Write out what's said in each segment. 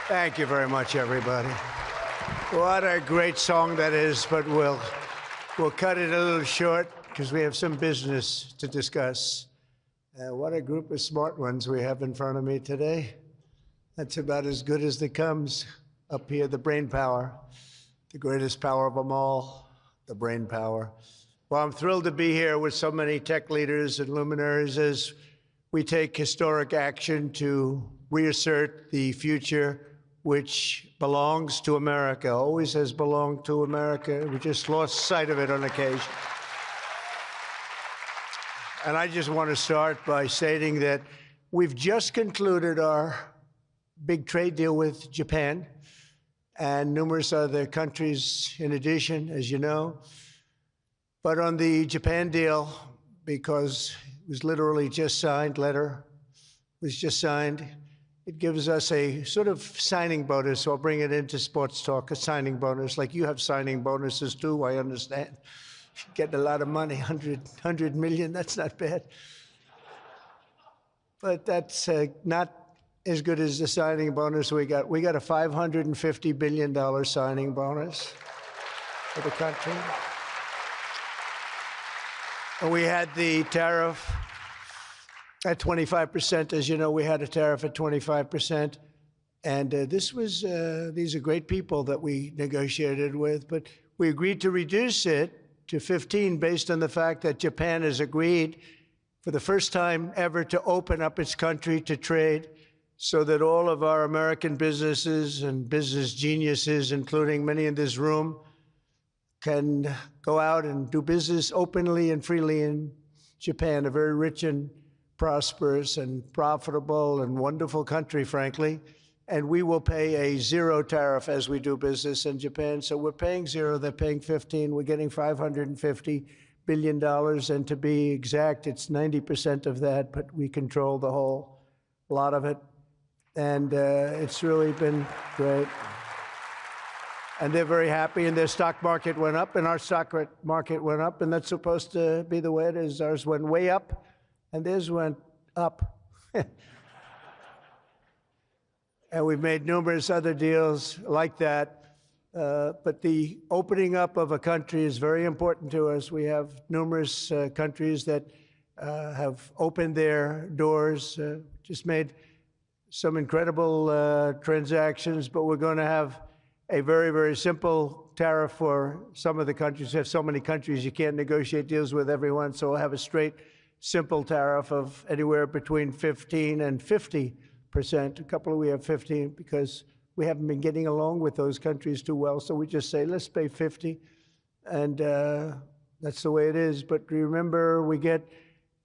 Thank you very much, everybody. What a great song that is, but we'll cut it a little short because we have some business to discuss. What a group of smart ones we have in front of me today. That's about as good as it comes. Up here, the brain power, the greatest power of them all, the brain power. Well, I'm thrilled to be here with so many tech leaders and luminaries as we take historic action to reassert the future which belongs to America, always has belonged to America. We just lost sight of it on occasion. And I just want to start by stating that we've just concluded our big trade deal with Japan and numerous other countries in addition, as you know. But on the Japan deal, because it was literally just signed, letter was just signed, it gives us a sort of signing bonus. So I'll bring it into sports talk, a signing bonus. Like you have signing bonuses too, I understand. Getting a lot of money, 100 million, that's not bad. But that's not as good as the signing bonus we got. We got a $550 billion signing bonus for the country. And we had the tariff at 25%. As you know, we had a tariff at 25%. And these are great people that we negotiated with, but we agreed to reduce it to 15 based on the fact that Japan has agreed for the first time ever to open up its country to trade so that all of our American businesses and business geniuses, including many in this room, can go out and do business openly and freely in Japan, a very rich and prosperous and profitable and wonderful country, frankly. And we will pay a zero tariff as we do business in Japan. So we're paying zero, they're paying 15. We're getting $550 billion. And to be exact, it's 90% of that, but we control the whole lot of it. And it's really been great. And they're very happy, and their stock market went up, and our stock market went up, and that's supposed to be the way it is. Ours went way up, and theirs went up. And we've made numerous other deals like that. But the opening up of a country is very important to us. We have numerous countries that have opened their doors, just made some incredible transactions, but we're going to have a very, very simple tariff for some of the countries. We have so many countries, you can't negotiate deals with everyone, so we'll have a straight, simple tariff of anywhere between 15 and 50%. A couple we have 15 because we haven't been getting along with those countries too well, so we just say, let's pay 50, and that's the way it is. But remember, we get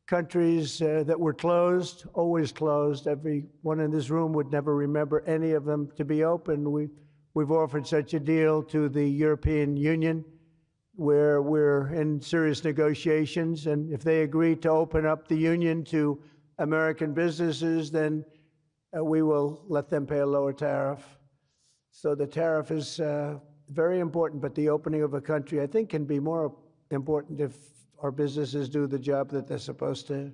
countries that were closed, always closed. Everyone in this room would never remember any of them to be open. We've offered such a deal to the European Union where we're in serious negotiations, and if they agree to open up the union to American businesses, then we will let them pay a lower tariff. So the tariff is very important, but the opening of a country, I think, can be more important if our businesses do the job that they're supposed to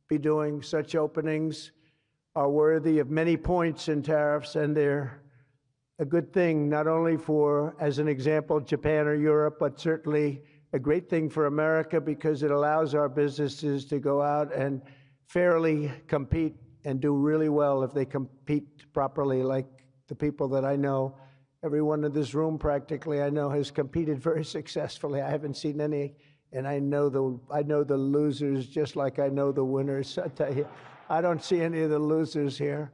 be doing. Such openings are worthy of many points in tariffs, and they're a good thing, not only for, as an example, Japan or Europe, but certainly a great thing for America because it allows our businesses to go out and fairly compete and do really well if they compete properly, like the people that I know. Everyone in this room practically I know has competed very successfully. I haven't seen any, and I know the losers just like I know the winners. I tell you, I don't see any of the losers here.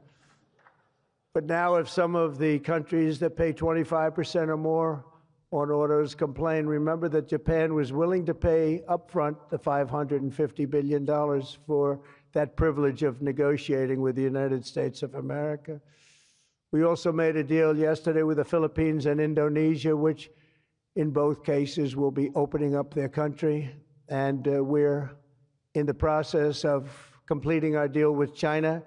But now if some of the countries that pay 25% or more on autos complain, remember that Japan was willing to pay upfront the $550 billion for that privilege of negotiating with the United States of America. We also made a deal yesterday with the Philippines and Indonesia, which in both cases will be opening up their country. And we're in the process of completing our deal with China.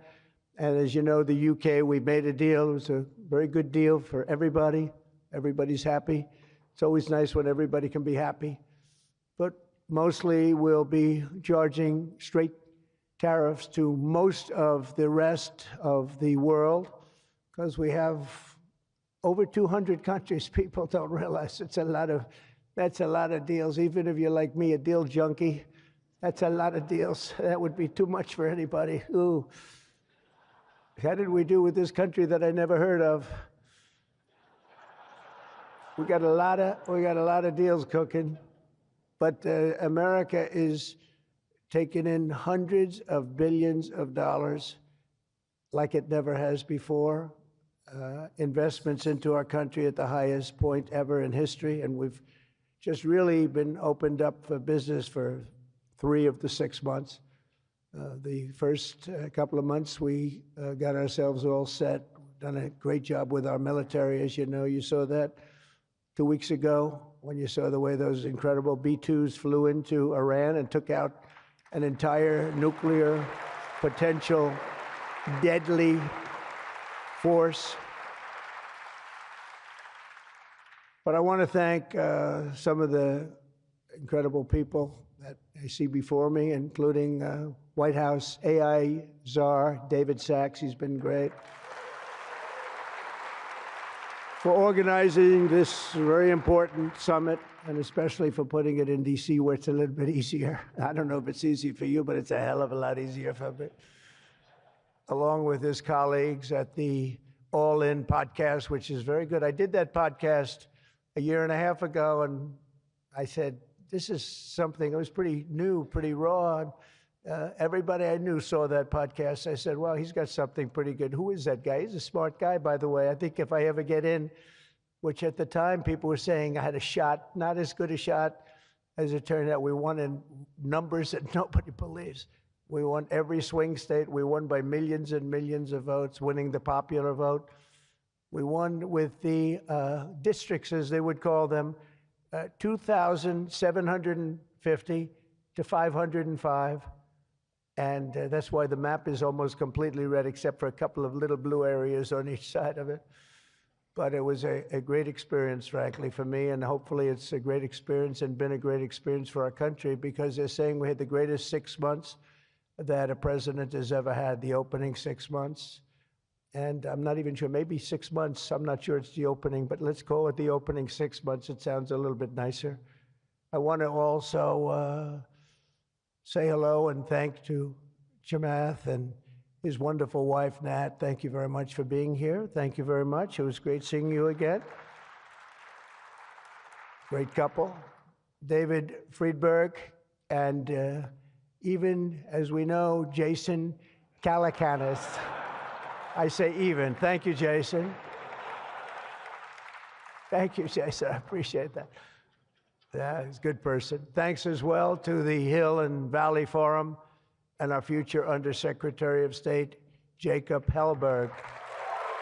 And as you know, the UK, we made a deal. It was a very good deal for everybody. Everybody's happy. It's always nice when everybody can be happy. But mostly we'll be charging straight tariffs to most of the rest of the world because we have over 200 countries. People don't realize that's a lot of deals. Even if you're like me, a deal junkie, that's a lot of deals. That would be too much for anybody. Ooh. How did we do with this country that I never heard of? We got a lot of deals cooking, but America is taking in hundreds of billions of dollars like it never has before. Investments into our country at the highest point ever in history, and we've just really been opened up for business for 3 of the 6 months. The first couple of months, we got ourselves all set, done a great job with our military, as you know. You saw that 2 weeks ago when you saw the way those incredible B-2s flew into Iran and took out an entire nuclear potential deadly force. But I want to thank some of the incredible people that I see before me, including White House AI czar David Sachs. He's been great for organizing this very important summit, and especially for putting it in D.C., where it's a little bit easier. I don't know if it's easy for you, but it's a hell of a lot easier for me. Along with his colleagues at the All In podcast, which is very good. I did that podcast a year and a half ago, and I said, this is something, it was pretty new, pretty raw. Everybody I knew saw that podcast. I said, well, he's got something pretty good. Who is that guy? He's a smart guy, by the way. I think if I ever get in, which at the time people were saying I had a shot, not as good a shot as it turned out. We won in numbers that nobody believes. We won every swing state. We won by millions and millions of votes, winning the popular vote. We won with the districts, as they would call them, 2,750 to 505. And that's why the map is almost completely red, except for a couple of little blue areas on each side of it. But it was a great experience, frankly, for me. And hopefully it's a great experience and been a great experience for our country, because they're saying we had the greatest 6 months that a president has ever had, the opening 6 months. And I'm not even sure, maybe 6 months. I'm not sure it's the opening, but let's call it the opening 6 months. It sounds a little bit nicer. I want to also say hello and thank to Chamath and his wonderful wife, Nat. Thank you very much for being here. Thank you very much. It was great seeing you again. Great couple. David Friedberg and even, as we know, Jason Calacanis. I say even. Thank you, Jason. Thank you, Jason. I appreciate that. Yeah, he's a good person. Thanks as well to the Hill and Valley Forum and our future Undersecretary of State, Jacob Hellberg.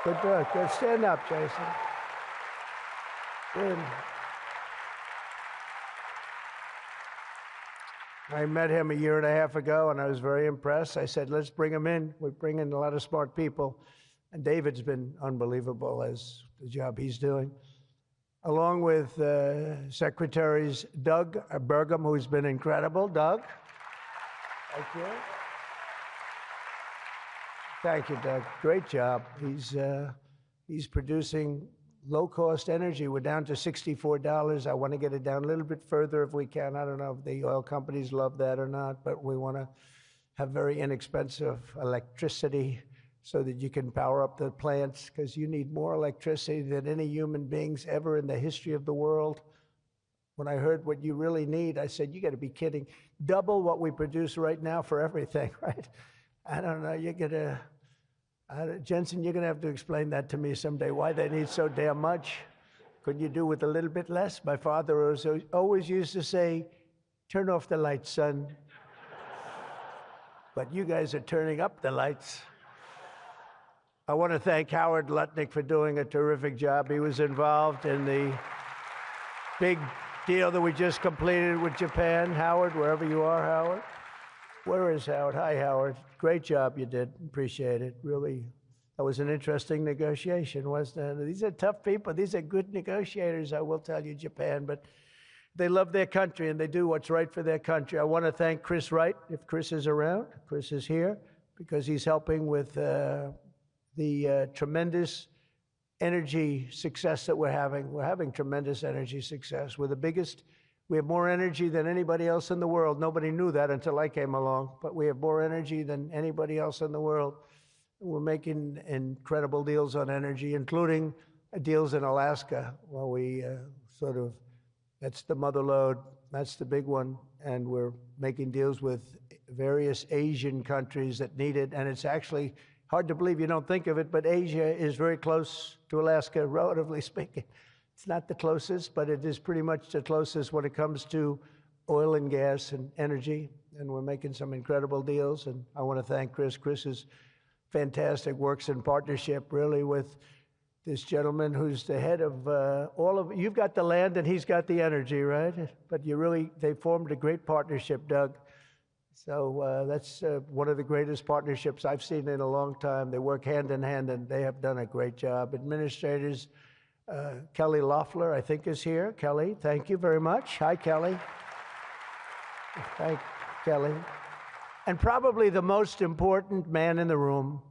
Good work. Good. Stand up, Jason. Good. I met him a year and a half ago, and I was very impressed. I said, let's bring him in. We bring in a lot of smart people. And David's been unbelievable as the job he's doing. Along with Secretaries Doug Burgum, who's been incredible. Doug? Thank you. Thank you, Doug. Great job. He's producing low-cost energy. We're down to $64. I want to get it down a little bit further if we can. I don't know if the oil companies love that or not, but we want to have very inexpensive electricity so that you can power up the plants, because you need more electricity than any human beings ever in the history of the world. When I heard what you really need, I said, you got to be kidding. Double what we produce right now for everything, right? I don't know. You're going to... Jensen, you're going to have to explain that to me someday, why they need so damn much. Couldn't you do with a little bit less? My father always used to say, turn off the lights, son. But you guys are turning up the lights. I want to thank Howard Lutnick for doing a terrific job. He was involved in the big deal that we just completed with Japan. Howard, wherever you are, Howard. Where is Howard? Hi, Howard. Great job you did. Appreciate it. Really, that was an interesting negotiation, wasn't it? These are tough people. These are good negotiators, I will tell you, Japan. But they love their country, and they do what's right for their country. I want to thank Chris Wright, if Chris is around. Chris is here because he's helping with the tremendous energy success that we're having. We're having tremendous energy success. We're the biggest. We have more energy than anybody else in the world. Nobody knew that until I came along, but we have more energy than anybody else in the world. We're making incredible deals on energy, including deals in Alaska. Well, we that's the mother lode, that's the big one, and we're making deals with various Asian countries that need it, and it's actually hard to believe, you don't think of it, but Asia is very close to Alaska, relatively speaking. It's not the closest, but it is pretty much the closest when it comes to oil and gas and energy, and we're making some incredible deals, and I want to thank Chris. Chris is fantastic, works in partnership really with this gentleman who's the head of all of, you've got the land and he's got the energy, right? But they formed a great partnership, Doug. So that's one of the greatest partnerships I've seen in a long time. They work hand in hand and they have done a great job. Administrators, Kelly Loeffler, I think, is here. Kelly, thank you very much. Hi, Kelly. Thank Kelly. And probably the most important man in the room,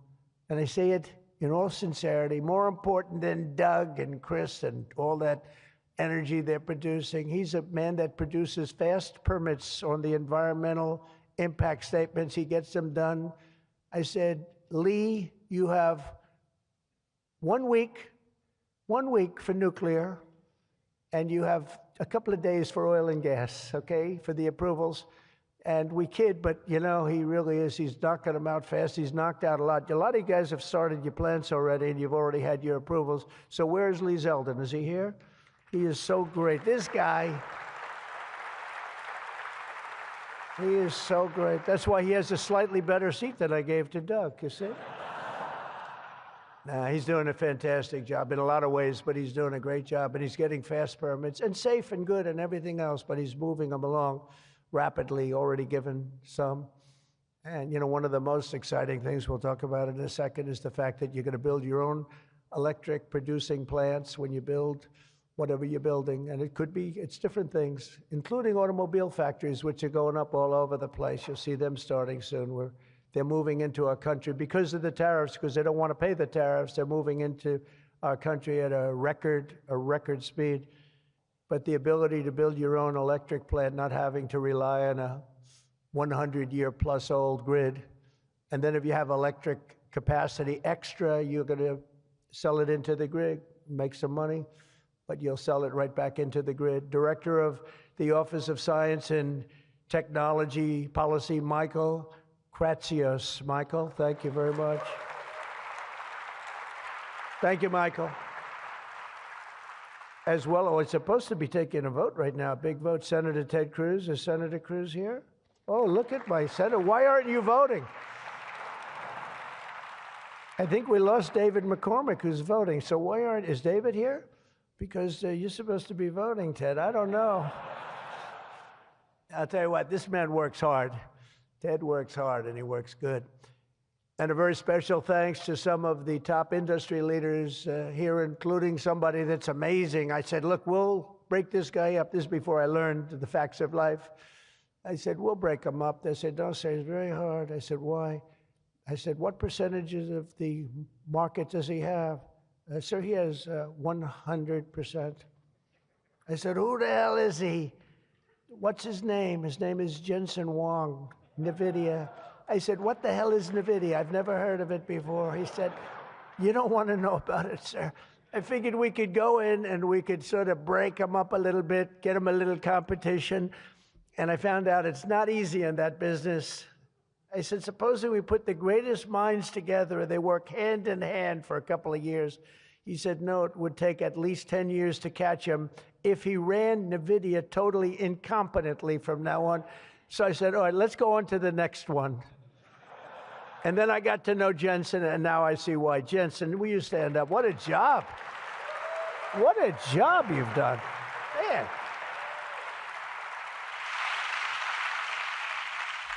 and I say it in all sincerity, more important than Doug and Chris and all that energy they're producing. He's a man that produces fast permits on the environmental impact statements. He gets them done. I said, Lee, you have 1 week for nuclear, and you have a couple of days for oil and gas, okay, for the approvals. And we kid, but you know, he really is. He's knocking them out fast. He's knocked out a lot. A lot of you guys have started your plants already, and you've already had your approvals. So where's Lee Zeldin? Is he here? He is so great. This guy, he is so great. That's why he has a slightly better seat than I gave to Doug, you see? Nah, he's doing a fantastic job in a lot of ways, but he's doing a great job, and he's getting fast permits, and safe and good and everything else, but he's moving them along rapidly, already given some. And you know, one of the most exciting things we'll talk about in a second is the fact that you're going to build your own electric producing plants when you build whatever you're building. And it's different things, including automobile factories, which are going up all over the place. You'll see them starting soon. They're moving into our country because of the tariffs, because they don't want to pay the tariffs. They're moving into our country at a record speed. But the ability to build your own electric plant, not having to rely on a 100-year-plus old grid. And then if you have electric capacity extra, you're going to sell it into the grid, make some money, but you'll sell it right back into the grid. Director of the Office of Science and Technology Policy, Michael Kratsios. Michael, thank you very much. Thank you, Michael. As well, it's supposed to be taking a vote right now, a big vote. Senator Ted Cruz. Is Senator Cruz here? Oh, look at my senator. Why aren't you voting? I think we lost David McCormick, who's voting. So is David here? Because you're supposed to be voting, Ted. I don't know. I'll tell you what, this man works hard. Ted works hard, and he works good. And a very special thanks to some of the top industry leaders here, including somebody that's amazing. I said, look, we'll break this guy up. This is before I learned the facts of life. I said, we'll break him up. They said, don't say, it's very hard. I said, why? I said, what percentages of the market does he have? Sir, he has 100%. I said, who the hell is he? What's his name? His name is Jensen Huang, NVIDIA. I said, what the hell is NVIDIA? I've never heard of it before. He said, you don't want to know about it, sir. I figured we could go in and we could sort of break them up a little bit, get them a little competition. And I found out it's not easy in that business. I said, supposing we put the greatest minds together and they work hand in hand for a couple of years. He said, no, it would take at least 10 years to catch him if he ran NVIDIA totally incompetently from now on. So I said, all right, let's go on to the next one. And then I got to know Jensen, and now I see why. Jensen, will you stand up? What a job. What a job you've done. Man.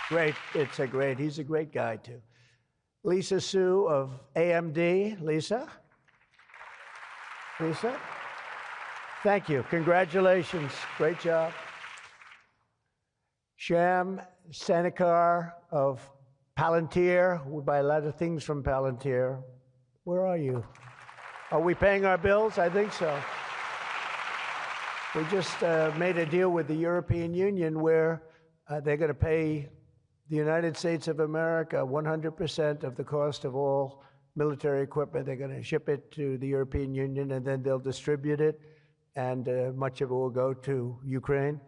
Great. He's a great guy, too. Lisa Su of AMD. Lisa? Lisa? Thank you. Congratulations. Great job. Sham Sanikar of Palantir. We buy a lot of things from Palantir. Where are you? Are we paying our bills? I think so. We just made a deal with the European Union where they're going to pay the United States of America 100% of the cost of all military equipment. They're going to ship it to the European Union, and then they'll distribute it, and much of it will go to Ukraine.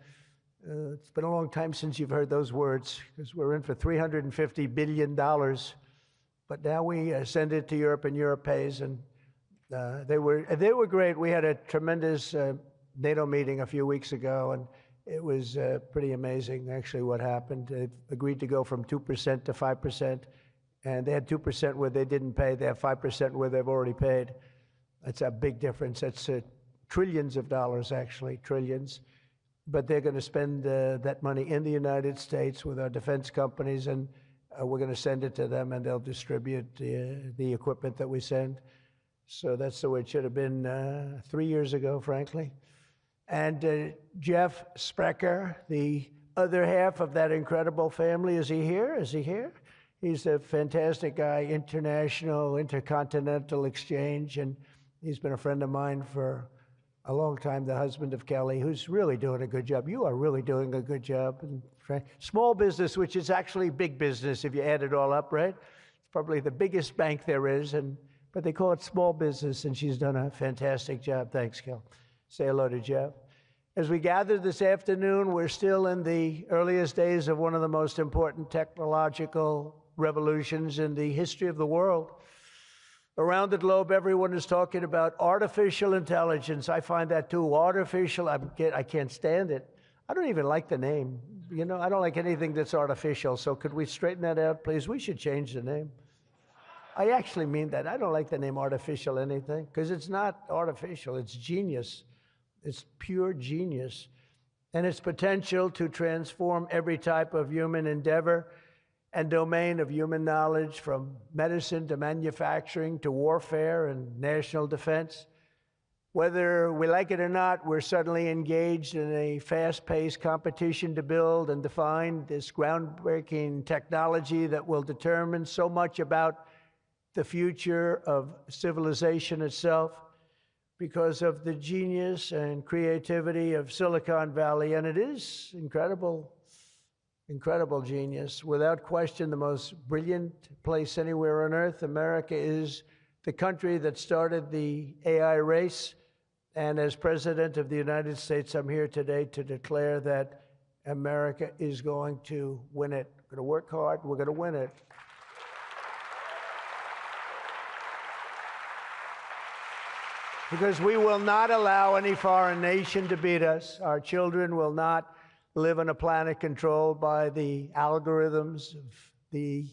It's been a long time since you've heard those words, because we're in for $350 billion. But now we send it to Europe, and Europe pays, and they were great. We had a tremendous NATO meeting a few weeks ago, and it was pretty amazing, actually, what happened. They agreed to go from 2% to 5%, and they had 2% where they didn't pay. They have 5% where they've already paid. That's a big difference. That's trillions of dollars, actually, trillions. But they're going to spend that money in the United States with our defense companies, and we're going to send it to them, and they'll distribute the equipment that we send. So that's the way it should have been 3 years ago, frankly. And Jeff Sprecher, the other half of that incredible family, is he here? Is he here? He's a fantastic guy, international, intercontinental exchange, and he's been a friend of mine for a long time, the husband of Kelly, who's really doing a good job. You are really doing a good job. And small business, which is actually big business if you add it all up, right? It's probably the biggest bank there is, but they call it small business, and she's done a fantastic job. Thanks, Kel. Say hello to Jeff. As we gather this afternoon, we're still in the earliest days of one of the most important technological revolutions in the history of the world. Around the globe, everyone is talking about artificial intelligence. I find that too. Artificial, I can't stand it. I don't even like the name. You know, I don't like anything that's artificial. So could we straighten that out, please? We should change the name. I actually mean that. I don't like the name artificial anything, because it's not artificial. It's genius. It's pure genius. And its potential to transform every type of human endeavor and domain of human knowledge, from medicine to manufacturing to warfare and national defense. Whether we like it or not, we're suddenly engaged in a fast-paced competition to build and define this groundbreaking technology that will determine so much about the future of civilization itself, because of the genius and creativity of Silicon Valley. And it is incredible, incredible genius. Without question, the most brilliant place anywhere on earth. America is the country that started the AI race. And as President of the United States, I'm here today to declare that America is going to win it. We're going to work hard. We're going to win it. Because we will not allow any foreign nation to beat us. Our children will not live on a planet controlled by the algorithms of the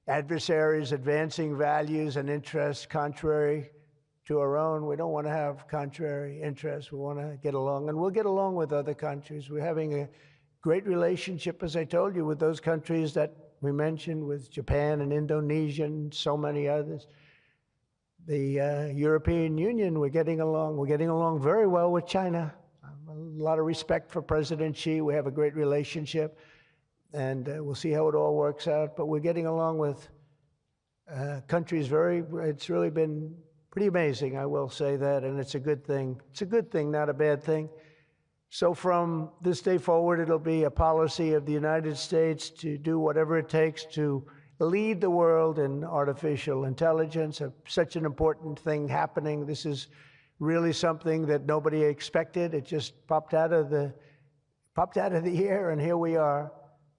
adversaries advancing values and interests contrary to our own. We don't want to have contrary interests. We want to get along, and we'll get along with other countries. We're having a great relationship, as I told you, with those countries that we mentioned, with Japan and Indonesia and so many others. The European Union, we're getting along. We're getting along very well with China. A lot of respect for President Xi. We have a great relationship, and we'll see how it all works out. But we're getting along with countries it's really been pretty amazing, I will say that, and it's a good thing. It's a good thing, not a bad thing. So from this day forward, it'll be a policy of the United States to do whatever it takes to lead the world in artificial intelligence, such an important thing happening. This is really something that nobody expected. It just popped out of the air, and here we are.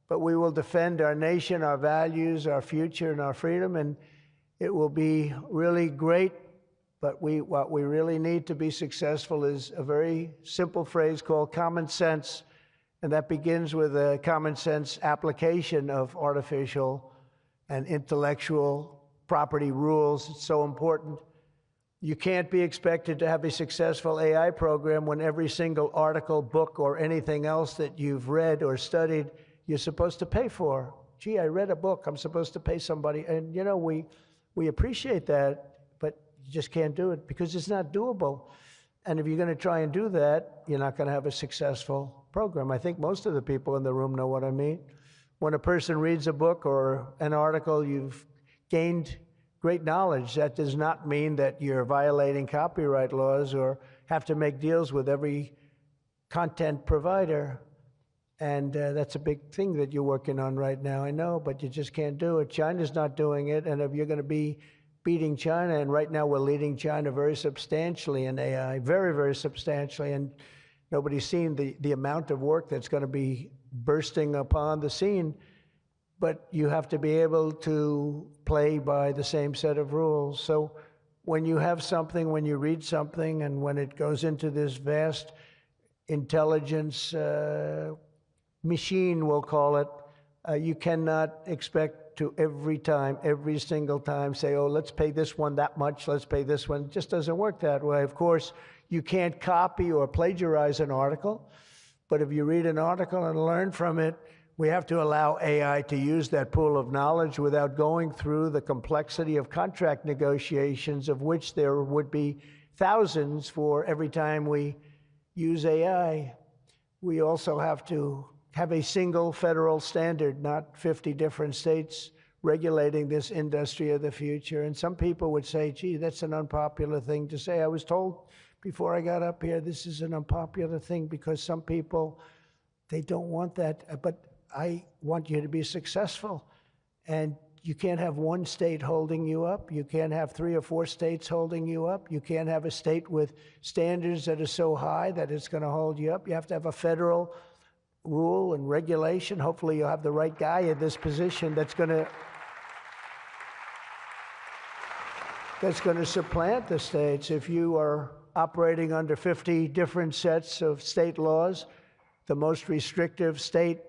But we will defend our nation, our values, our future, and our freedom, and it will be really great. But what we really need to be successful is a very simple phrase called common sense, and that begins with a common sense application of artificial and intellectual property rules. It's so important. You can't be expected to have a successful AI program when every single article, book, or anything else that you've read or studied, you're supposed to pay for. Gee, I read a book, I'm supposed to pay somebody. And you know, we appreciate that, but you just can't do it because it's not doable. And if you're going to try and do that, you're not going to have a successful program. I think most of the people in the room know what I mean. When a person reads a book or an article, you've gained great knowledge. That does not mean that you're violating copyright laws or have to make deals with every content provider. And that's a big thing that you're working on right now, I know, but you just can't do it. China's not doing it, and if you're going to be beating China, and right now we're leading China very substantially in AI, very, very substantially, and nobody's seen the amount of work that's going to be bursting upon the scene, but you have to be able to play by the same set of rules. So when you have something, when you read something, and when it goes into this vast intelligence machine, we'll call it, you cannot expect to every single time say, oh, let's pay this one that much, let's pay this one. It just doesn't work that way. Of course, you can't copy or plagiarize an article, but if you read an article and learn from it, we have to allow AI to use that pool of knowledge without going through the complexity of contract negotiations, of which there would be thousands for every time we use AI. We also have to have a single federal standard, not 50 different states regulating this industry of the future. And some people would say, gee, that's an unpopular thing to say. I was told before I got up here, this is an unpopular thing because some people, they don't want that. But I want you to be successful. And you can't have one state holding you up. You can't have 3 or 4 states holding you up. You can't have a state with standards that are so high that it's going to hold you up. You have to have a federal rule and regulation. Hopefully you'll have the right guy in this position that's going to supplant the states. If you are operating under 50 different sets of state laws, the most restrictive state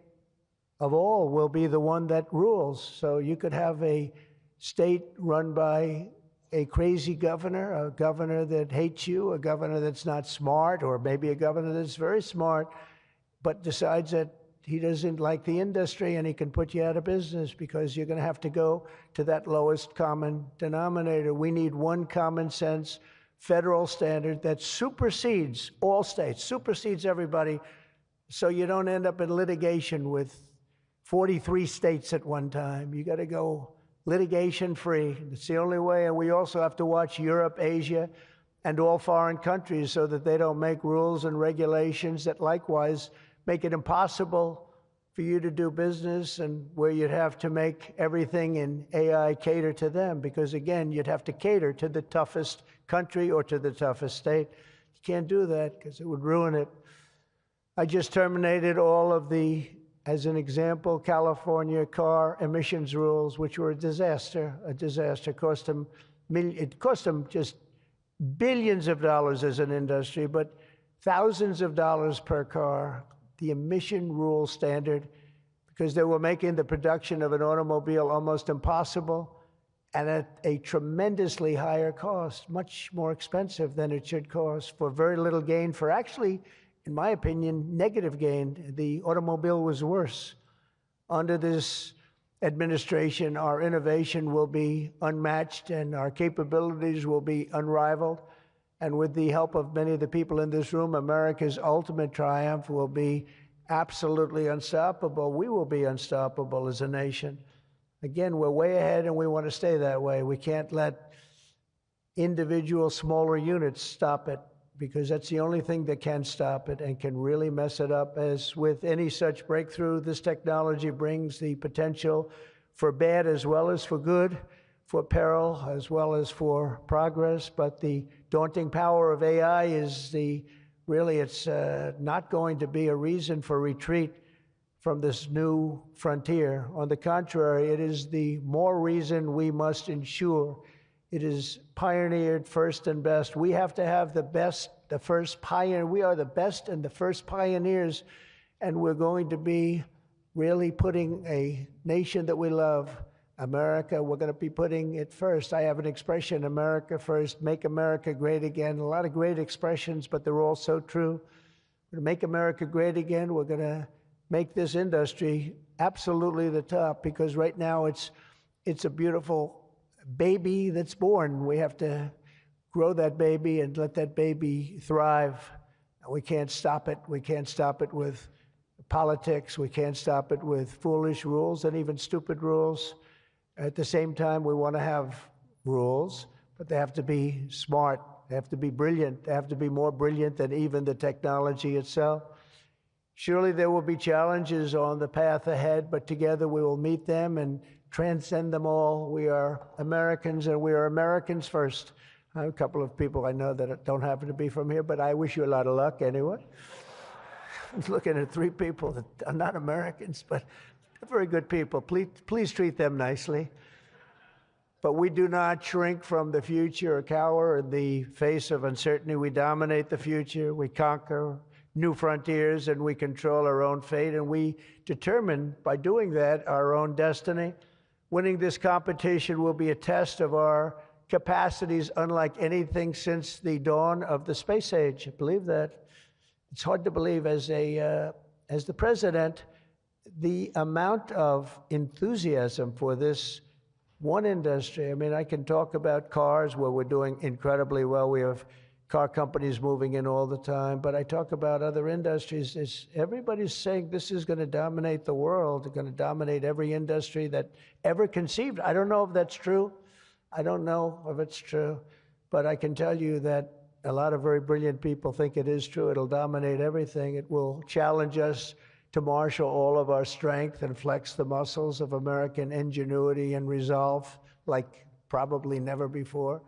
of all will be the one that rules. So you could have a state run by a crazy governor, a governor that hates you, a governor that's not smart, or maybe a governor that's very smart, but decides that he doesn't like the industry and he can put you out of business because you're going to have to go to that lowest common denominator. We need one common sense federal standard that supersedes all states, supersedes everybody, so you don't end up in litigation with 43 states at one time. You got to go litigation free. It's the only way. And we also have to watch Europe, Asia, and all foreign countries so that they don't make rules and regulations that likewise make it impossible for you to do business, and where you'd have to make everything in AI cater to them, because again, you'd have to cater to the toughest country or to the toughest state. You can't do that because it would ruin it. I just terminated all of the, as an example, California car emissions rules, which were a disaster. It cost them just billions of dollars as an industry, but thousands of dollars per car. The emission rule standard, because they were making the production of an automobile almost impossible and at a tremendously higher cost, much more expensive than it should cost, for very little gain, for actually, in my opinion, negative gain. The automobile was worse. Under this administration, our innovation will be unmatched and our capabilities will be unrivaled. And with the help of many of the people in this room, America's ultimate triumph will be absolutely unstoppable. We will be unstoppable as a nation. Again, we're way ahead and we want to stay that way. We can't let individual smaller units stop it, because that's the only thing that can stop it and can really mess it up. As with any such breakthrough, this technology brings the potential for bad as well as for good, for peril as well as for progress. But the daunting power of AI is it's not going to be a reason for retreat from this new frontier. On the contrary, it is the more reason we must ensure it is pioneered first and best. We have to have the best, the first pioneer. We are the best and the first pioneers, and we're going to be really putting a nation that we love, America, we're going to be putting it first. I have an expression, America first, make America great again. A lot of great expressions, but they're all so true. We're going to make America great again. We're going to make this industry absolutely the top, because right now it's a beautiful baby that's born. We have to grow that baby and let that baby thrive. We can't stop it. We can't stop it with politics. We can't stop it with foolish rules and even stupid rules. At the same time, we want to have rules, but they have to be smart. They have to be brilliant. They have to be more brilliant than even the technology itself. Surely there will be challenges on the path ahead, but together we will meet them and transcend them all. We are Americans, and we are Americans first. I have a couple of people I know that don't happen to be from here, but I wish you a lot of luck anyway. I was looking at 3 people that are not Americans, but they're very good people. Please treat them nicely. But we do not shrink from the future or cower in the face of uncertainty. We dominate the future. We conquer new frontiers, and we control our own fate. And we determine, by doing that, our own destiny. Winning this competition will be a test of our capacities unlike anything since the dawn of the space age. I believe that. It's hard to believe as the president, the amount of enthusiasm for this one industry. I mean, I can talk about cars where we're doing incredibly well. We have car companies moving in all the time, but I talk about other industries. Everybody's saying this is going to dominate the world. It's going to dominate every industry that ever conceived. I don't know if that's true. I don't know if it's true, but I can tell you that a lot of very brilliant people think it is true. It'll dominate everything. It will challenge us to marshal all of our strength and flex the muscles of American ingenuity and resolve like probably never before.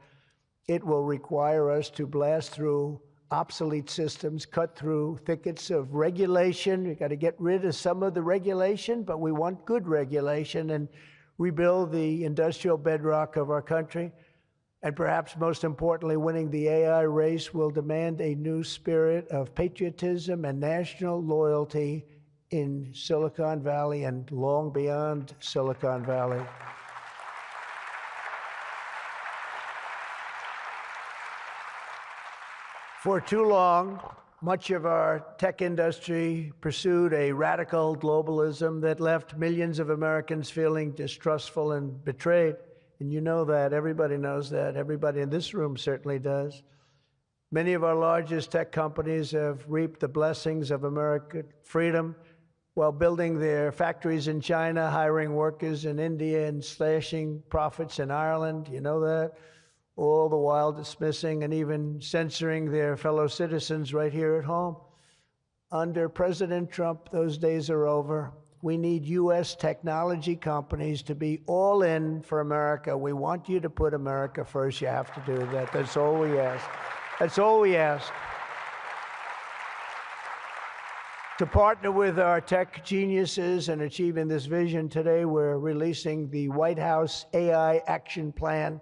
It will require us to blast through obsolete systems, cut through thickets of regulation. We've got to get rid of some of the regulation, but we want good regulation and rebuild the industrial bedrock of our country. And perhaps most importantly, winning the AI race will demand a new spirit of patriotism and national loyalty in Silicon Valley and long beyond Silicon Valley. For too long, much of our tech industry pursued a radical globalism that left millions of Americans feeling distrustful and betrayed. And you know that. Everybody knows that. Everybody in this room certainly does. Many of our largest tech companies have reaped the blessings of American freedom while building their factories in China, hiring workers in India, and slashing profits in Ireland. You know that? All the while dismissing and even censoring their fellow citizens right here at home. Under President Trump, those days are over. We need U.S. technology companies to be all in for America. We want you to put America first. You have to do that. That's all we ask. That's all we ask. To partner with our tech geniuses in achieving this vision, today we're releasing the White House AI Action Plan.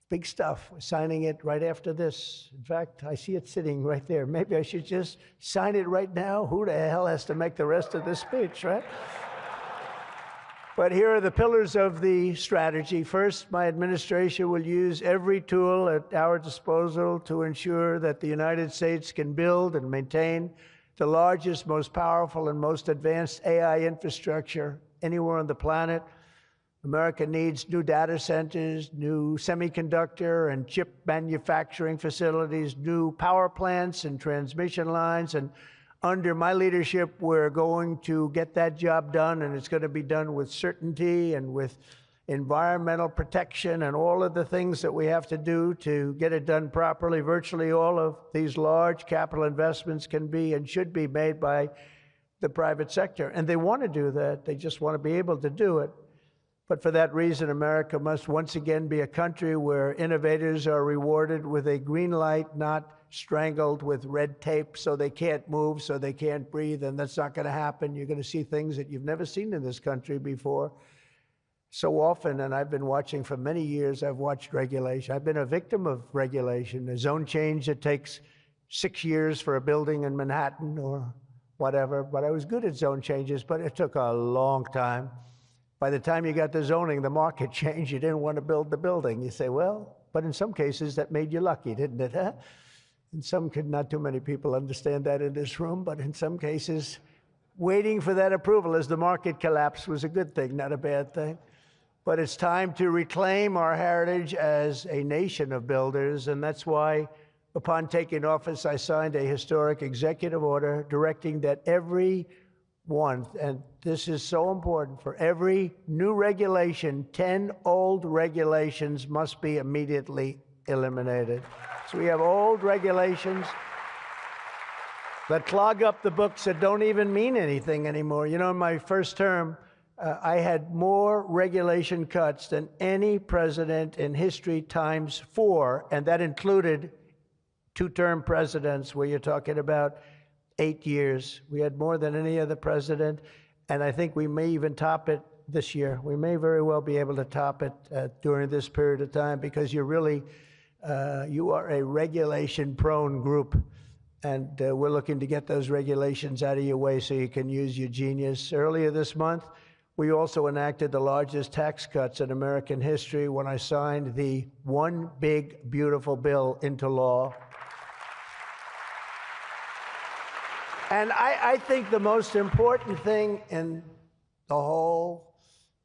Big stuff. We're signing it right after this. In fact, I see it sitting right there. Maybe I should just sign it right now. Who the hell has to make the rest of this speech, right? But here are the pillars of the strategy. First, my administration will use every tool at our disposal to ensure that the United States can build and maintain the largest, most powerful, and most advanced AI infrastructure anywhere on the planet. America needs new data centers, new semiconductor and chip manufacturing facilities, new power plants and transmission lines. And under my leadership, we're going to get that job done, and it's going to be done with certainty and with environmental protection and all of the things that we have to do to get it done properly. Virtually all of these large capital investments can be and should be made by the private sector. And they want to do that. They just want to be able to do it. But for that reason, America must once again be a country where innovators are rewarded with a green light, not strangled with red tape so they can't move, so they can't breathe, and that's not going to happen. You're going to see things that you've never seen in this country before. So often, and I've been watching for many years, I've watched regulation. I've been a victim of regulation. A zone change that takes 6 years for a building in Manhattan or whatever, but I was good at zone changes, but it took a long time. By the time you got the zoning, the market changed. You didn't want to build the building. You say, well, but in some cases that made you lucky, didn't it? Huh? In some, not too many people understand that in this room, but in some cases, waiting for that approval as the market collapsed was a good thing, not a bad thing. But it's time to reclaim our heritage as a nation of builders, and that's why, upon taking office, I signed a historic executive order directing that every one, and this is so important. For every new regulation, 10 old regulations must be immediately eliminated. So we have old regulations that clog up the books that don't even mean anything anymore. You know, in my first term, I had more regulation cuts than any president in history times 4, and that included 2-term presidents where you're talking about 8 years. We had more than any other president, and I think we may even top it this year. We may very well be able to top it during this period of time, because you're really, you are a regulation-prone group, and we're looking to get those regulations out of your way so you can use your genius. Earlier this month, we also enacted the largest tax cuts in American history when I signed the One Big Beautiful Bill into law. And I think the most important thing in the whole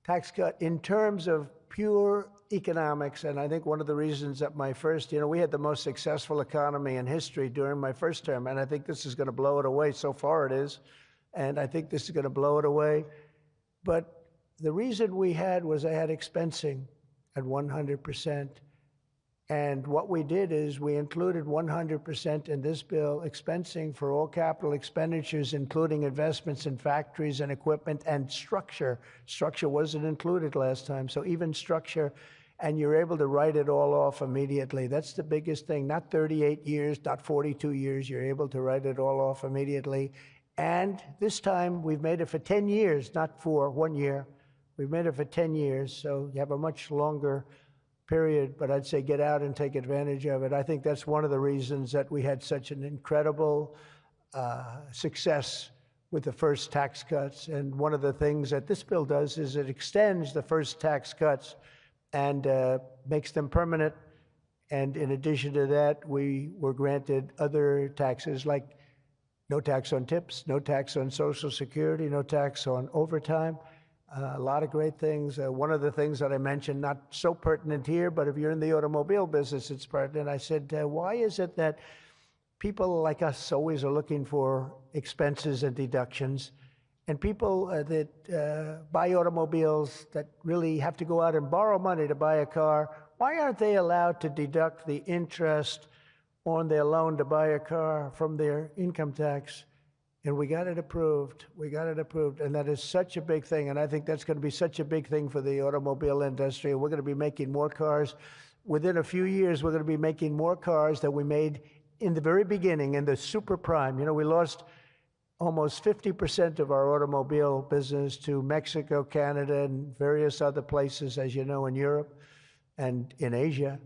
tax cut, in terms of pure economics, and I think one of the reasons that my first, we had the most successful economy in history during my first term, and I think this is going to blow it away. So far it is, and I think this is going to blow it away. But the reason we had was I had expensing at 100%. And what we did is we included 100% in this bill, expensing for all capital expenditures, including investments in factories and equipment and structure. Structure wasn't included last time, so even structure, and you're able to write it all off immediately. That's the biggest thing. Not 38 years, not 42 years. You're able to write it all off immediately. And this time, we've made it for 10 years, not for 1 year. We've made it for 10 years, so you have a much longer period, but I'd say get out and take advantage of it. I think that's one of the reasons that we had such an incredible success with the first tax cuts. And one of the things that this bill does is it extends the first tax cuts and makes them permanent. And in addition to that, we were granted other taxes, like no tax on tips, no tax on Social Security, no tax on overtime. A lot of great things. One of the things that I mentioned, not so pertinent here, but if you're in the automobile business, it's pertinent. I said, why is it that people like us always are looking for expenses and deductions, and people that buy automobiles that really have to go out and borrow money to buy a car, why aren't they allowed to deduct the interest on their loan to buy a car from their income tax? And we got it approved. We got it approved. And that is such a big thing. And I think that's going to be such a big thing for the automobile industry. We're going to be making more cars. Within a few years, we're going to be making more cars than we made in the very beginning, in the super prime. We lost almost 50% of our automobile business to Mexico, Canada, and various other places, as you know, in Europe and in Asia.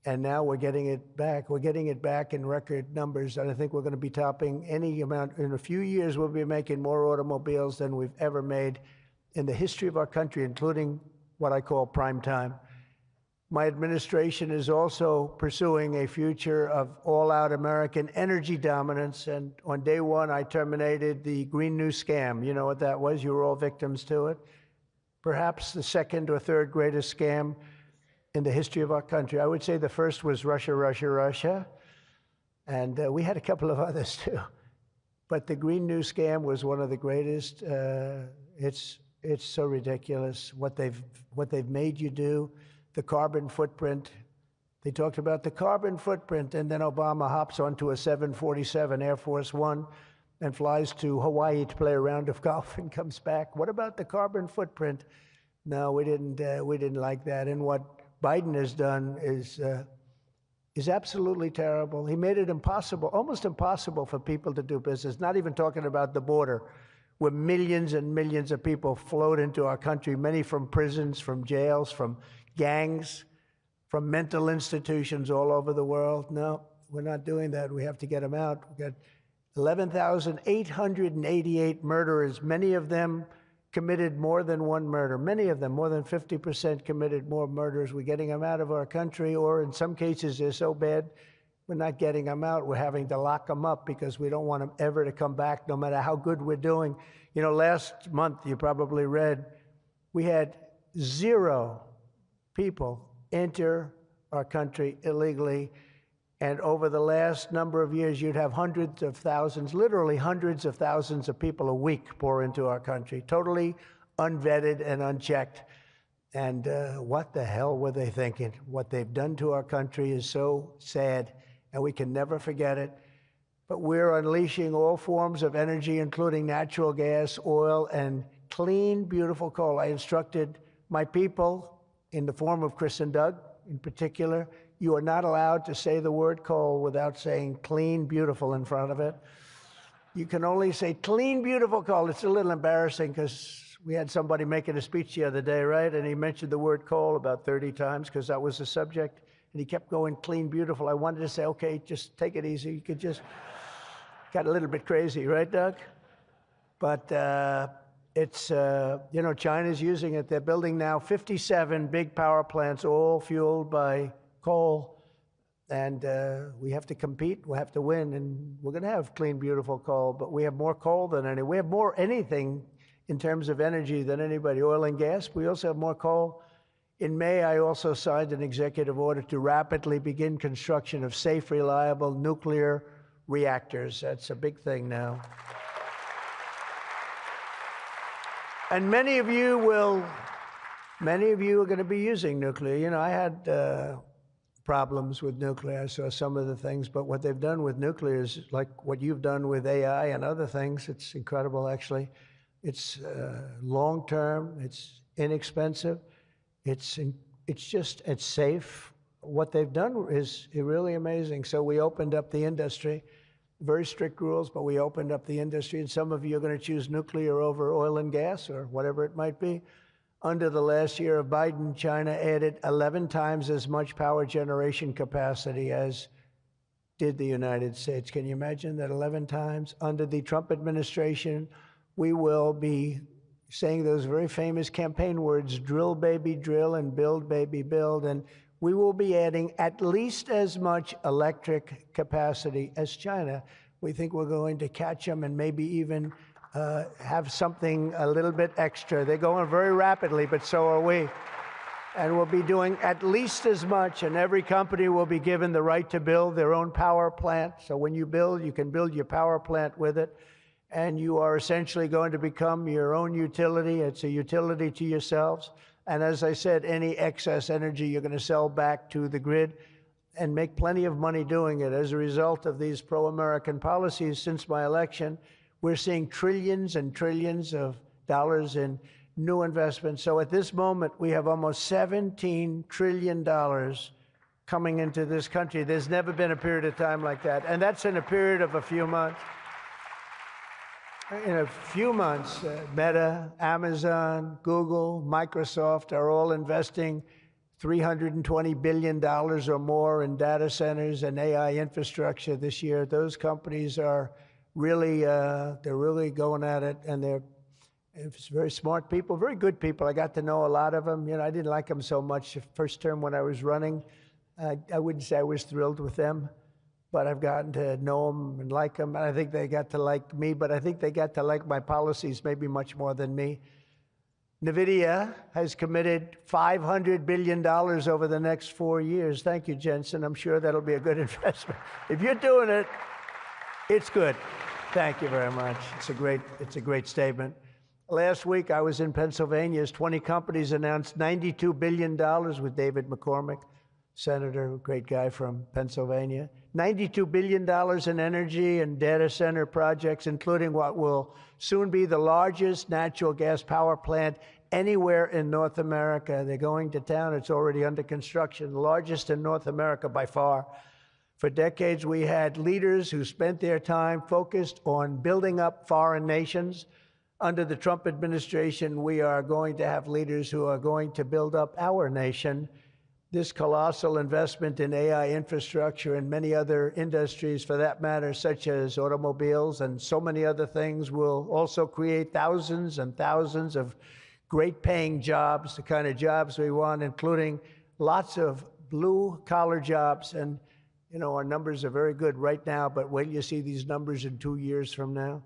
And now we're getting it back. We're getting it back in record numbers. And I think we're going to be topping any amount. In a few years, we'll be making more automobiles than we've ever made in the history of our country, including what I call prime time. My administration is also pursuing a future of all-out American energy dominance. And on day one, I terminated the Green New Scam. You know what that was? You were all victims to it. Perhaps the second or third greatest scam in the history of our country. I would say the first was Russia, Russia, Russia. And we had a couple of others too. But the Green New Scam was one of the greatest. It's so ridiculous what they've made you do. The carbon footprint. They talked about the carbon footprint, and then Obama hops onto a 747 Air Force One and flies to Hawaii to play a round of golf and comes back. What about the carbon footprint? No, we didn't like that. And what Biden has done is absolutely terrible. He made it impossible, almost impossible for people to do business, not even talking about the border, where millions and millions of people flowed into our country, many from prisons, from jails, from gangs, from mental institutions all over the world. No, we're not doing that. We have to get them out. We've got 11,888 murderers, many of them committed more than one murder. Many of them, more than 50%, committed more murders. We're getting them out of our country, or in some cases, they're so bad, we're not getting them out. We're having to lock them up because we don't want them ever to come back, no matter how good we're doing. Last month, you probably read, we had 0 people enter our country illegally. And over the last number of years, you'd have hundreds of thousands, literally hundreds of thousands of people a week pour into our country, totally unvetted and unchecked. And what the hell were they thinking? What they've done to our country is so sad, and we can never forget it. But we're unleashing all forms of energy, including natural gas, oil, and clean, beautiful coal. I instructed my people, in the form of Chris and Doug in particular, you are not allowed to say the word coal without saying clean, beautiful in front of it. You can only say clean, beautiful coal. It's a little embarrassing because we had somebody making a speech the other day, right? And he mentioned the word coal about 30 times because that was the subject. And he kept going clean, beautiful. I wanted to say, okay, just take it easy. You could just, got a little bit crazy, right, Doug? But China's using it. They're building now 57 big power plants, all fueled by coal. And we have to compete, we have to win, and we're going to have clean, beautiful coal, but we have more coal than any. We have more anything in terms of energy than anybody. Oil and gas, we also have more coal. In May, I also signed an executive order to rapidly begin construction of safe, reliable nuclear reactors. That's a big thing now. And many of you are going to be using nuclear. You know, I had problems with nuclear. I saw some of the things, but what they've done with nuclear is like what you've done with AI and other things. It's incredible, actually. It's long-term, it's inexpensive, it's safe. What they've done is really amazing. So we opened up the industry, very strict rules, but we opened up the industry, and some of you are going to choose nuclear over oil and gas or whatever it might be. Under the last year of Biden, China added 11 times as much power generation capacity as did the United States. Can you imagine that 11 times? Under the Trump administration, we will be saying those very famous campaign words, drill, baby, drill, and build, baby, build. And we will be adding at least as much electric capacity as China. We think we're going to catch them and maybe even have something a little bit extra. They're going very rapidly, but so are we. And we'll be doing at least as much, and every company will be given the right to build their own power plant. So when you build, you can build your power plant with it, and you are essentially going to become your own utility. It's a utility to yourselves. And as I said, any excess energy you're going to sell back to the grid and make plenty of money doing it. As a result of these pro-American policies since my election, we're seeing trillions and trillions of dollars in new investments. So at this moment, we have almost $17 trillion coming into this country. There's never been a period of time like that. And that's in a period of a few months. In a few months, Meta, Amazon, Google, Microsoft are all investing $320 billion or more in data centers and AI infrastructure this year. Those companies are really, they're really going at it, and they're very smart people, very good people. I got to know a lot of them. You know, I didn't like them so much the first term when I was running. I wouldn't say I was thrilled with them, but I've gotten to know them and like them, and I think they got to like me, but I think they got to like my policies maybe much more than me. NVIDIA has committed $500 billion over the next 4 years. Thank you, Jensen. I'm sure that'll be a good investment. If you're doing it, it's good. Thank you very much. It's a great statement. Last week, I was in Pennsylvania as 20 companies announced $92 billion with David McCormick, senator, great guy from Pennsylvania. $92 billion in energy and data center projects, including what will soon be the largest natural gas power plant anywhere in North America. They're going to town. It's already under construction, the largest in North America by far. For decades, we had leaders who spent their time focused on building up foreign nations. Under the Trump administration, we are going to have leaders who are going to build up our nation. This colossal investment in AI infrastructure and many other industries, for that matter, such as automobiles and so many other things, will also create thousands and thousands of great-paying jobs, the kind of jobs we want, including lots of blue-collar jobs. And you know, our numbers are very good right now, but wait till you see these numbers in 2 years from now.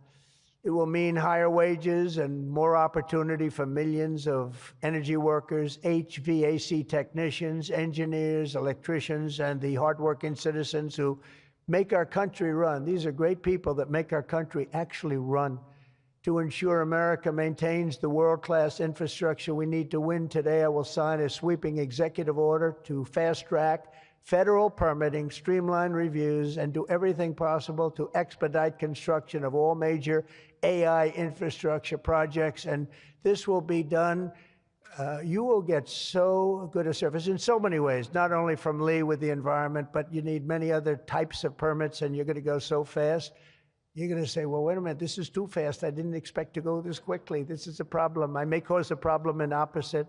It will mean higher wages and more opportunity for millions of energy workers, HVAC technicians, engineers, electricians, and the hardworking citizens who make our country run. These are great people that make our country actually run. To ensure America maintains the world-class infrastructure we need to win today, I will sign a sweeping executive order to fast-track federal permitting, streamline reviews, and do everything possible to expedite construction of all major AI infrastructure projects. And this will be done. You will get so good a service in so many ways, not only from Lee with the environment, but you need many other types of permits, and you're going to go so fast. You're going to say, well, wait a minute, this is too fast. I didn't expect to go this quickly. This is a problem. I may cause a problem in opposite,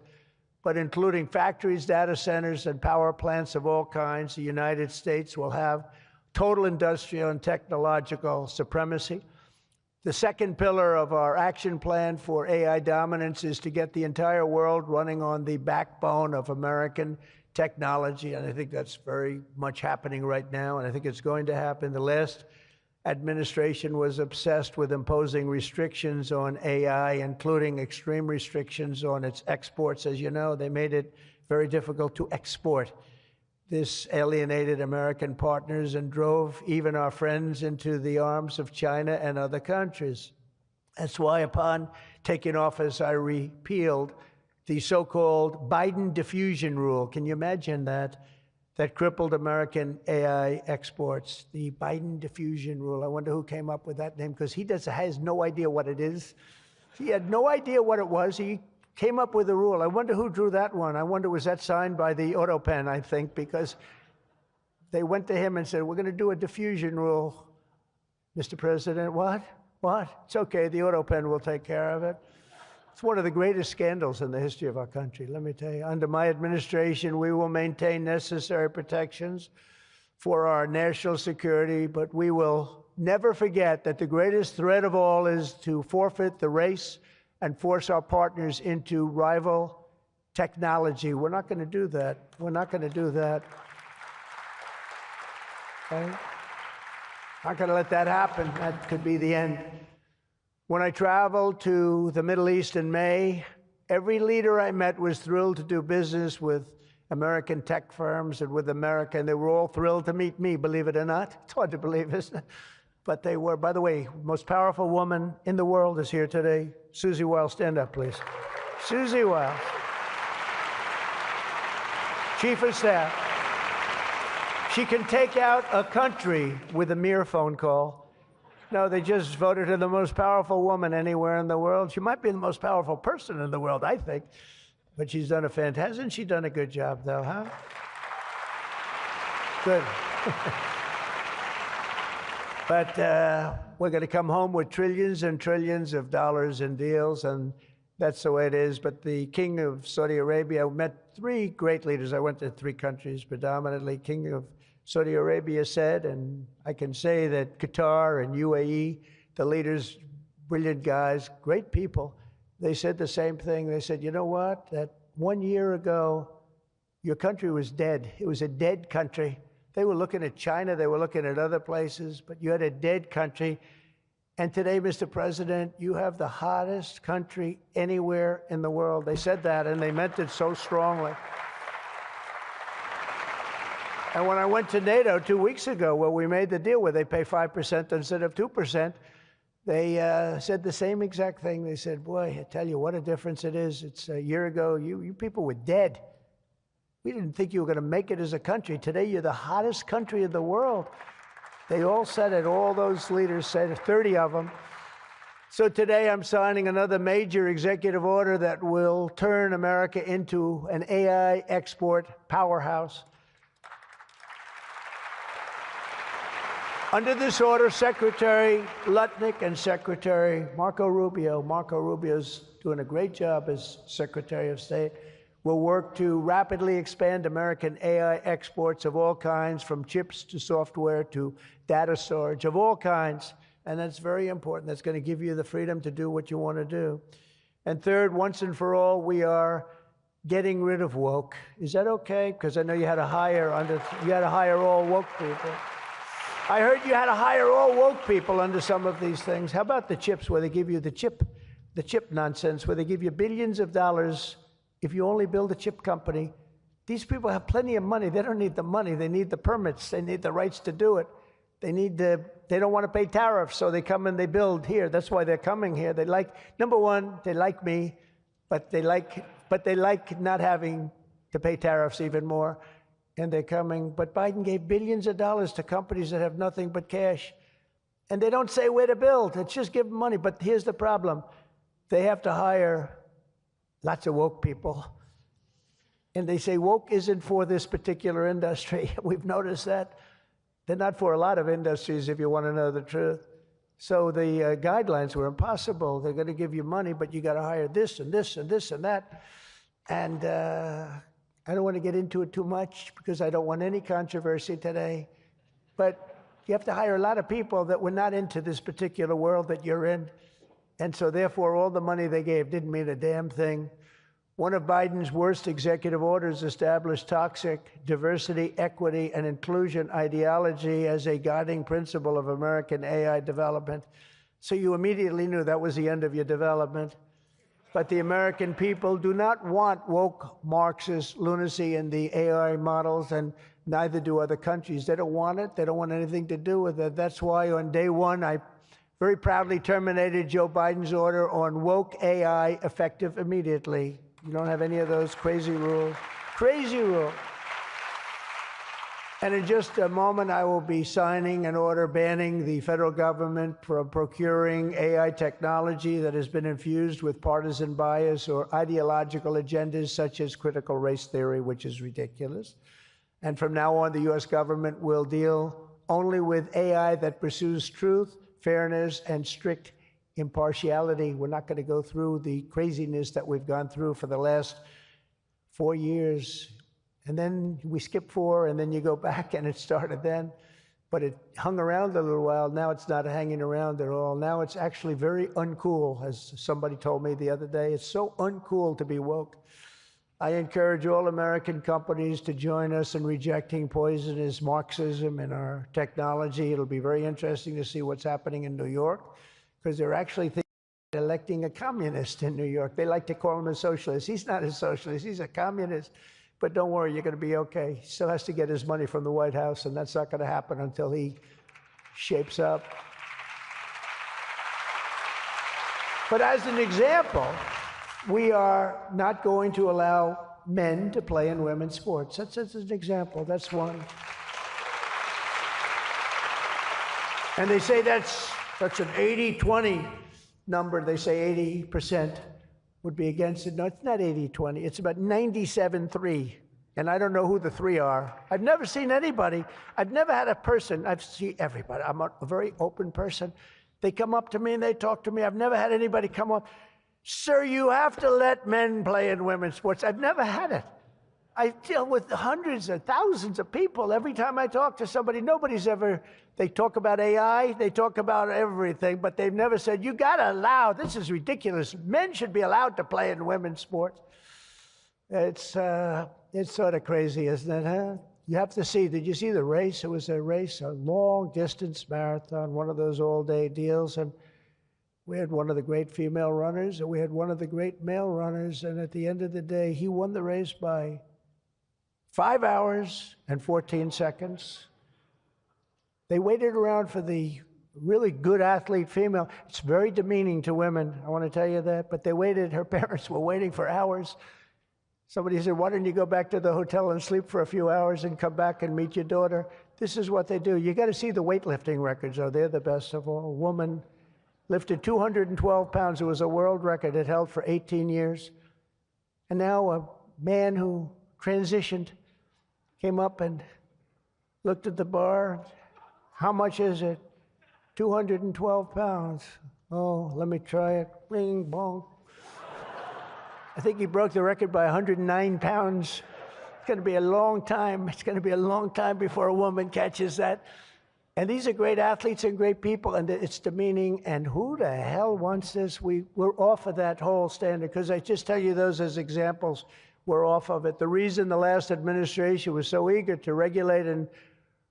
but including factories, data centers, and power plants of all kinds, the United States will have total industrial and technological supremacy. The second pillar of our action plan for AI dominance is to get the entire world running on the backbone of American technology, and I think that's very much happening right now, and I think it's going to happen. The last administration was obsessed with imposing restrictions on AI, including extreme restrictions on its exports. As you know, they made it very difficult to export. This alienated American partners and drove even our friends into the arms of China and other countries. That's why upon taking office, I repealed the so-called Biden diffusion rule. Can you imagine that? That crippled American AI exports, the Biden diffusion rule. I wonder who came up with that name, because he has no idea what it is. He had no idea what it was. He came up with a rule. I wonder who drew that one. I wonder, was that signed by the AutoPen, I think, because they went to him and said, we're going to do a diffusion rule. Mr. President, what? What? It's okay, the AutoPen will take care of it. It's one of the greatest scandals in the history of our country, let me tell you. Under my administration, we will maintain necessary protections for our national security, but we will never forget that the greatest threat of all is to forfeit the race and force our partners into rival technology. We're not going to do that. We're not going to do that. Okay? Not going to let that happen. That could be the end. When I traveled to the Middle East in May, every leader I met was thrilled to do business with American tech firms and with America, and they were all thrilled to meet me, believe it or not. It's hard to believe, isn't it? But they were. By the way, most powerful woman in the world is here today. Susie Wiles, stand up, please. Susie Wiles, Chief of Staff. She can take out a country with a mere phone call. No, they just voted her the most powerful woman anywhere in the world. She might be the most powerful person in the world, I think. But she's done hasn't she done a good job, though, huh? Good. But we're going to come home with trillions and trillions of dollars in deals, and that's the way it is. But the King of Saudi Arabia, I met three great leaders. I went to three countries predominantly. King of Saudi Arabia said, and I can say that Qatar and UAE, the leaders, brilliant guys, great people, they said the same thing. They said, you know what, that 1 year ago, your country was dead. It was a dead country. They were looking at China, they were looking at other places, but you had a dead country. And today, Mr. President, you have the hottest country anywhere in the world. They said that, and they meant it so strongly. And when I went to NATO 2 weeks ago, where we made the deal where they pay 5% instead of 2%, they said the same exact thing. They said, boy, I tell you what a difference it is. It's a year ago, you people were dead. We didn't think you were going to make it as a country. Today, you're the hottest country in the world. They all said it. All those leaders said it, 30 of them. So today, I'm signing another major executive order that will turn America into an AI export powerhouse. Under this order, Secretary Lutnick and Secretary Marco Rubio's doing a great job as Secretary of State, will work to rapidly expand American AI exports of all kinds, from chips to software to data storage of all kinds. And that's very important. That's going to give you the freedom to do what you want to do. And third, once and for all, we are getting rid of woke. Is that okay? Because I know you had to hire all woke people. I heard you had to hire all woke people under some of these things. How about the chips, where they give you the chip nonsense, where they give you billions of dollars if you only build a chip company? These people have plenty of money. They don't need the money. They need the permits. They need the rights to do it. They don't want to pay tariffs, so they come and they build here. That's why they're coming here. They like, number one, they like me, but they like not having to pay tariffs even more. And they're coming. But Biden gave billions of dollars to companies that have nothing but cash. And they don't say where to build. It's just give them money. But here's the problem. They have to hire lots of woke people. And they say woke isn't for this particular industry. We've noticed that. They're not for a lot of industries, if you want to know the truth. So the guidelines were impossible. They're going to give you money, but you got to hire this and this and this and that. And I don't want to get into it too much because I don't want any controversy today. But you have to hire a lot of people that were not into this particular world that you're in. And so therefore, all the money they gave didn't mean a damn thing. One of Biden's worst executive orders established toxic diversity, equity, and inclusion ideology as a guiding principle of American AI development. So you immediately knew that was the end of your development. But the American people do not want woke Marxist lunacy in the AI models, and neither do other countries. They don't want it. They don't want anything to do with it. That's why on day one, I very proudly terminated Joe Biden's order on woke AI effective immediately. You don't have any of those crazy rules. Crazy rules. And in just a moment, I will be signing an order banning the federal government from procuring AI technology that has been infused with partisan bias or ideological agendas such as critical race theory, which is ridiculous. And from now on, the U.S. government will deal only with AI that pursues truth, fairness, and strict impartiality. We're not going to go through the craziness that we've gone through for the last 4 years. And then we skip 4, and then you go back, and it started then. But it hung around a little while. Now it's not hanging around at all. Now it's actually very uncool, as somebody told me the other day. It's so uncool to be woke. I encourage all American companies to join us in rejecting poisonous Marxism in our technology. It'll be very interesting to see what's happening in New York, because they're actually thinking about electing a communist in New York. They like to call him a socialist. He's not a socialist. He's a communist. But don't worry, you're going to be okay. He still has to get his money from the White House, and that's not going to happen until he shapes up. But as an example, we are not going to allow men to play in women's sports. That's an example. That's one. And they say that's an 80-20 number. They say 80% would be against it. No, it's not 80-20. It's about 97-3. And I don't know who the 3 are. I've never seen anybody. I've never had a person. I've seen everybody. I'm a very open person. They come up to me and they talk to me. I've never had anybody come up, "Sir, you have to let men play in women's sports." I've never had it. I deal with hundreds of thousands of people. Every time I talk to somebody, they talk about AI, they talk about everything, but they've never said, "You gotta allow, this is ridiculous. Men should be allowed to play in women's sports." It's sort of crazy, isn't it, huh? You have to see, did you see the race? It was a race, a long distance marathon, one of those all-day deals, and we had one of the great female runners, and we had one of the great male runners, and at the end of the day, he won the race by 5 hours and 14 seconds. They waited around for the really good athlete female. It's very demeaning to women, I want to tell you that, but they waited. Her parents were waiting for hours. Somebody said, "Why don't you go back to the hotel and sleep for a few hours and come back and meet your daughter?" This is what they do. You got to see the weightlifting records, though. They're the best of all. A woman lifted 212 pounds. It was a world record. It held for 18 years. And now a man who transitioned came up and looked at the bar. "How much is it?" 212 pounds. "Oh, let me try it." Bing, bong. I think he broke the record by 109 pounds. It's going to be a long time. It's going to be a long time before a woman catches that. And these are great athletes and great people, and it's demeaning. And who the hell wants this? We're off of that whole standard, because I just tell you those as examples. We're off of it. The reason the last administration was so eager to regulate and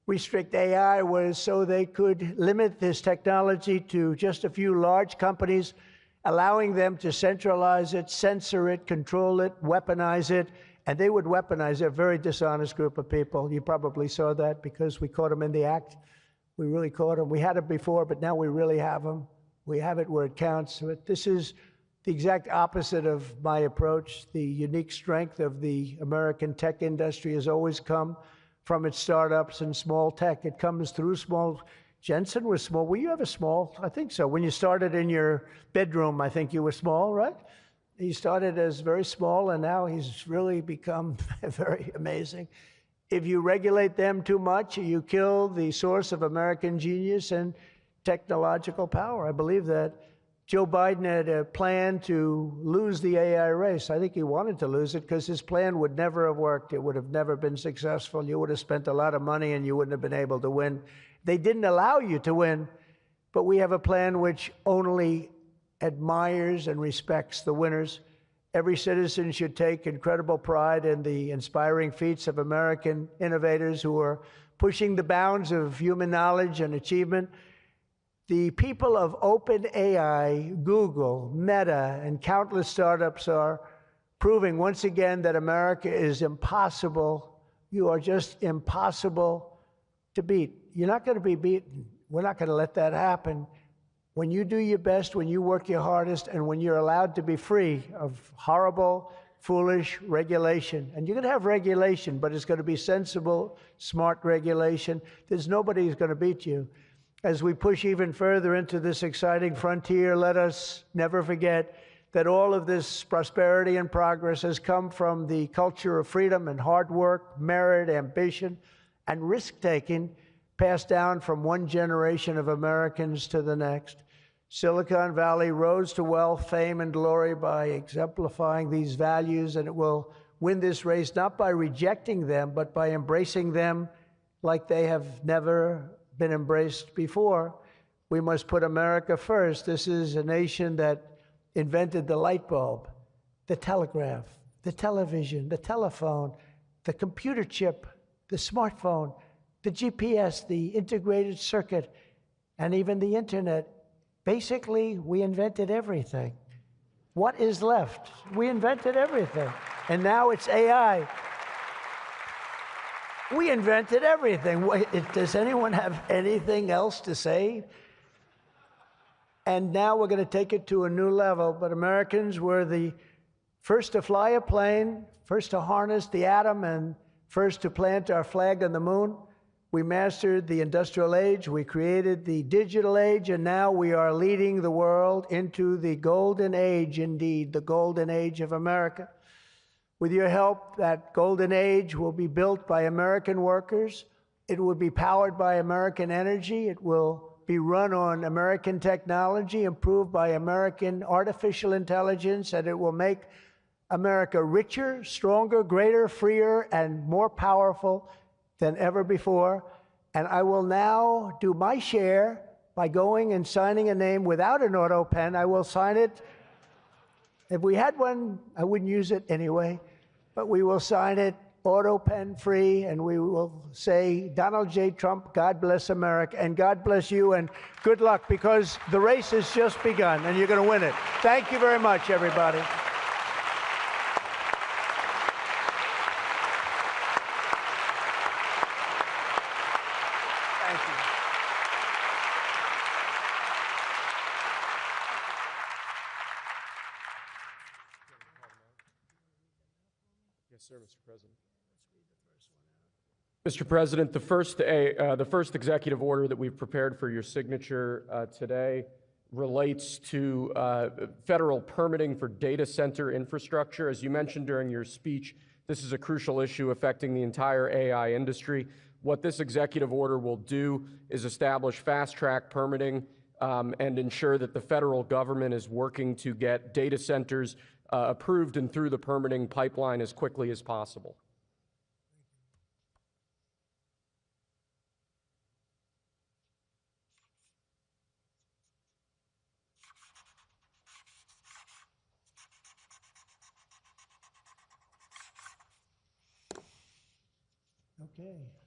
restrict AI was so they could limit this technology to just a few large companies, allowing them to centralize it, censor it, control it, weaponize it, and they would weaponize it. A very dishonest group of people. You probably saw that because we caught them in the act. We really caught them. We had it before, but now we really have them. We have it where it counts. But this is the exact opposite of my approach. The unique strength of the American tech industry has always come from its startups and small tech. It comes through small. Jensen was small. Were you ever small? I think so. When you started in your bedroom, I think you were small, right? He started as very small, and now he's really become very amazing. If you regulate them too much, you kill the source of American genius and technological power. I believe that. Joe Biden had a plan to lose the AI race. I think he wanted to lose it because his plan would never have worked. It would have never been successful. You would have spent a lot of money and you wouldn't have been able to win. They didn't allow you to win, but we have a plan which only admires and respects the winners. Every citizen should take incredible pride in the inspiring feats of American innovators who are pushing the bounds of human knowledge and achievement. The people of OpenAI, Google, Meta, and countless startups are proving once again that America is impossible. You are just impossible to beat. You're not going to be beaten. We're not going to let that happen. When you do your best, when you work your hardest, and when you're allowed to be free of horrible, foolish regulation. And you're going to have regulation, but it's going to be sensible, smart regulation. There's nobody who's going to beat you. As we push even further into this exciting frontier, let us never forget that all of this prosperity and progress has come from the culture of freedom and hard work, merit, ambition, and risk-taking passed down from one generation of Americans to the next. Silicon Valley rose to wealth, fame, and glory by exemplifying these values, and it will win this race not by rejecting them, but by embracing them like they have never been embraced before. We must put America first. This is a nation that invented the light bulb, the telegraph, the television, the telephone, the computer chip, the smartphone, the GPS, the integrated circuit, and even the internet. Basically, we invented everything. What is left? We invented everything. And now it's AI. We invented everything. Does anyone have anything else to say? And now we're going to take it to a new level. But Americans were the first to fly a plane, first to harness the atom, and first to plant our flag on the moon. We mastered the industrial age. We created the digital age. And now we are leading the world into the golden age, indeed, the golden age of America. With your help, that golden age will be built by American workers. It will be powered by American energy. It will be run on American technology, improved by American artificial intelligence, and it will make America richer, stronger, greater, freer, and more powerful than ever before. And I will now do my share by going and signing a name without an auto pen. I will sign it. If we had one, I wouldn't use it anyway, but we will sign it auto pen free, and we will say, Donald J. Trump, God bless America, and God bless you, and good luck, because the race has just begun, and you're going to win it. Thank you very much, everybody. Thank you. Yes, sir, Mr. President. Mr. President, the first executive order that we've prepared for your signature today relates to federal permitting for data center infrastructure. As you mentioned during your speech, this is a crucial issue affecting the entire AI industry. What this executive order will do is establish fast-track permitting and ensure that the federal government is working to get data centers approved and through the permitting pipeline as quickly as possible. Okay.